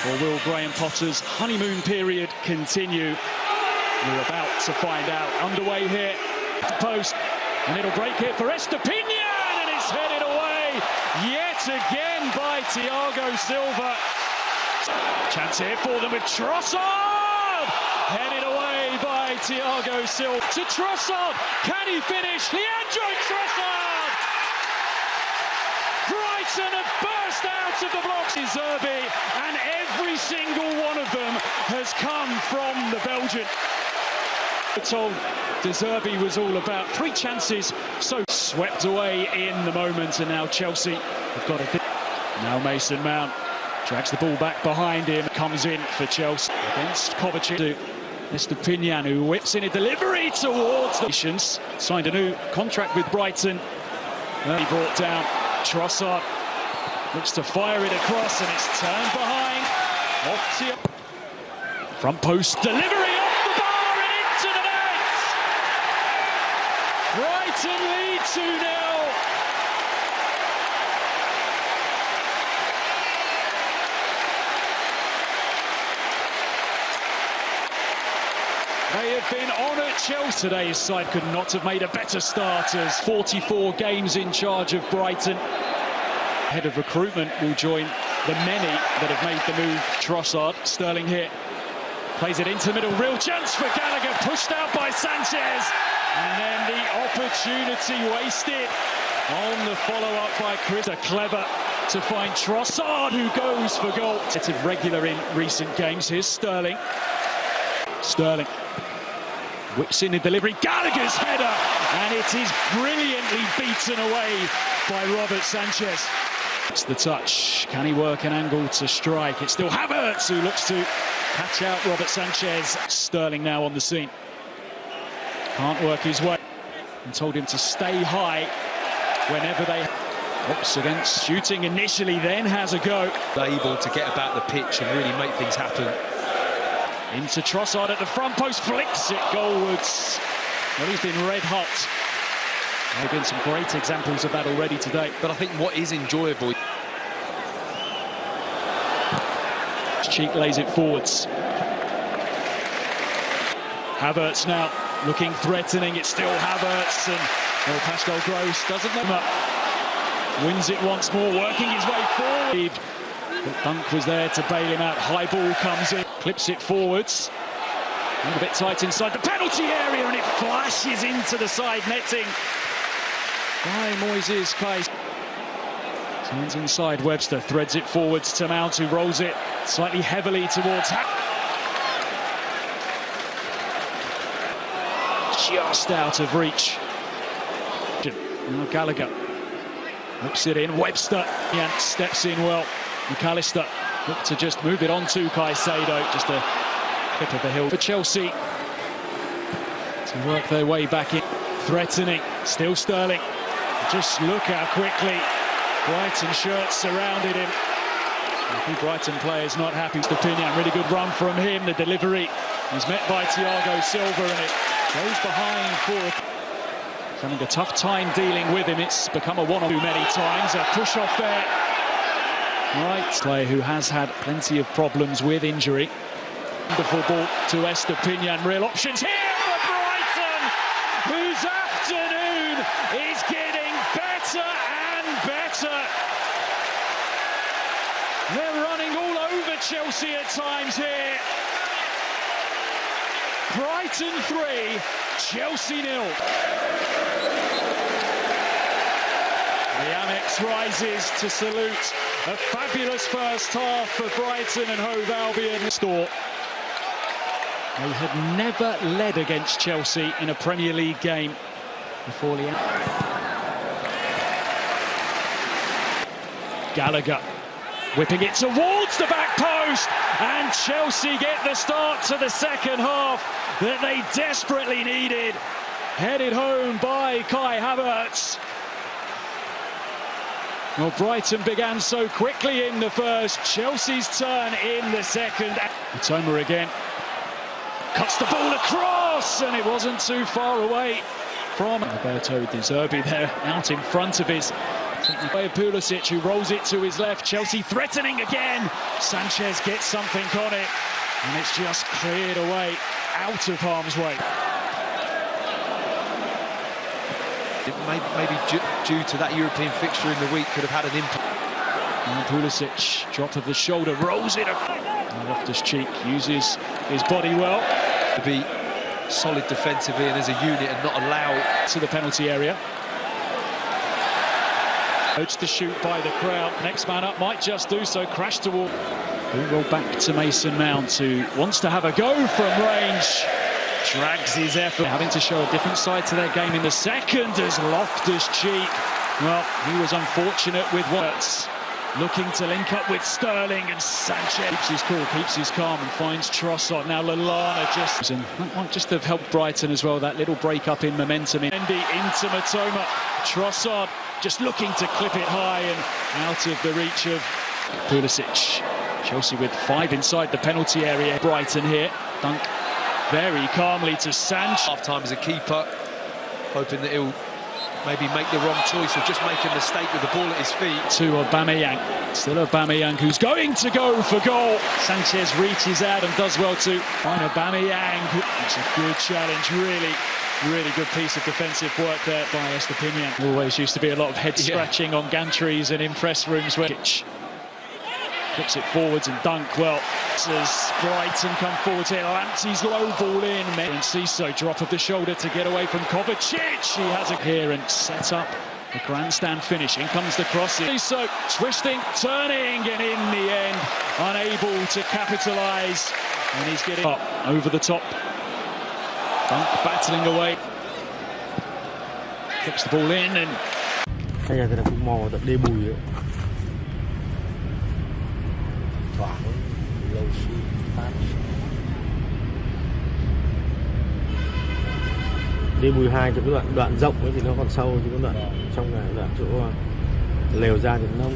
Or will Graham Potter's honeymoon period continue? We're about to find out. Underway here at the post, and it'll break here for Estepinian, and it's headed away yet again by Thiago Silva. Chance here for them with Trossard, headed away by Thiago Silva to Trossard. Can he finish? Leandro Trossard! Brighton have burst out of the blocks. Zerbi, and every single one of them has come from the Belgian. We're told De Zerbi was all about 3 chances, so swept away in the moment, and now Chelsea have got a... Now Mason Mount drags the ball back behind him, comes in for Chelsea against Kovacic. Estepinian, who whips in a delivery towards the nations. Signed a new contract with Brighton. He brought down Trossard. Looks to fire it across, and it's turned behind. Off to front post delivery off the bar and into the net. Brighton lead 2-0. They have been on at Chelsea. Today's side could not have made a better start, as 44 games in charge of Brighton. Head of recruitment will join the many that have made the move. Trossard, Sterling here, plays it into the middle, real chance for Gallagher, pushed out by Sanchez, and then the opportunity wasted on the follow-up by Chris. Clever to find Trossard, who goes for goal. It's regular in recent games. Here's Sterling. Sterling whips in the delivery, Gallagher's header, and it is brilliantly beaten away by Robert Sanchez. It's the touch. Can he work an angle to strike? It's still Havartz who looks to catch out Robert Sanchez. Sterling now on the scene. Can't work his way. And told him to stay high whenever they... Oops, against shooting initially, then has a go. Able to get about the pitch and really make things happen. Into Trossard at the front post, flicks it goalwards. Well, he's been red hot. There have been some great examples of that already today. But I think what is enjoyable... Cheek lays it forwards. Havertz now looking threatening. It's still Havertz, and Pascal doesn't know. Wins it once more, working his way forward. But Dunk was there to bail him out. High ball comes in, clips it forwards. A bit tight inside the penalty area, and it flashes into the side netting by Moises Kais. Turns inside, Webster threads it forwards to Mount, who rolls it slightly heavily towards... Just out of reach. Now Gallagher whips it in, Webster steps in well. McAllister look to just move it on to Caicedo, just a clip of the hill for Chelsea to work their way back in. Threatening, still Sterling. Just look how quickly Brighton shirts surrounded him. A few Brighton players not happy. Estepinian, really good run from him. The delivery is met by Thiago Silva, and it goes behind for... Having a tough time dealing with him. It's become a one-on-two many times. A push off there. Right, player who has had plenty of problems with injury. Wonderful ball to Estepinian. Real options here for Brighton, whose afternoon is getting better and better. They're running all over Chelsea at times here. Brighton 3, Chelsea 0. The Amex rises to salute a fabulous first half for Brighton and Hove Albion. Store. They had never led against Chelsea in a Premier League game before Leandro. Gallagher whipping it towards the back post, and Chelsea get the start to the second half that they desperately needed. Headed home by Kai Havertz. Well, Brighton began so quickly in the first. Chelsea's turn in the second. Mitoma again. Cuts the ball across, and it wasn't too far away from Roberto De Zerbi there, out in front of his Pulisic, who rolls it to his left. Chelsea threatening again. Sanchez gets something on it, and it's just cleared away out of harm's way. It maybe due to that European fixture in the week could have had an impact. And Pulisic, drop of the shoulder, rolls it up. Loftus-Cheek uses his body well To be solid defensively and as a unit and not allow to the penalty area. Urged to shoot by the crowd. Next man up might just do so. Crash toward. Ball roll back to Mason Mount, who wants to have a go from range. Drags his effort. Having to show a different side to their game in the second as Loftus-Cheek. Well, he was unfortunate with Havartz. Looking to link up with Sterling, and Sanchez keeps his cool, keeps his calm and finds Trossard. Now Lallana just... And that might just have helped Brighton as well, that little break up in momentum. Mendy into Matoma. Trossard just looking to clip it high and out of the reach of Pulisic. Chelsea with 5 inside the penalty area. Brighton here. Dunk very calmly to Sanchez. half-time as a keeper, hoping that he'll maybe make the wrong choice or just make a mistake with the ball at his feet. To Aubameyang. Still Aubameyang, who's going to go for goal. Sanchez reaches out and does well to find Aubameyang. It's a good challenge, really good piece of defensive work there by Estepinian. Always used to be a lot of head scratching on gantries and in press rooms where flips it forwards and Dunk. Well, as Brighton come forwards here, Lamptey's low ball in. And Ciso, drop of the shoulder to get away from Kovacic. He has it here and set up a grandstand finish. In comes the cross. Ciso twisting, turning, and in the end, unable to capitalise. And he's getting up over the top. Dunk battling away. Kicks the ball in and... Cái này là cũng mò tận đê bùi ấy. Đê bùi 2 cho cái đoạn rộng ấy thì nó còn sâu, chứ cái đoạn trong này đoạn chỗ lều ra thì nông.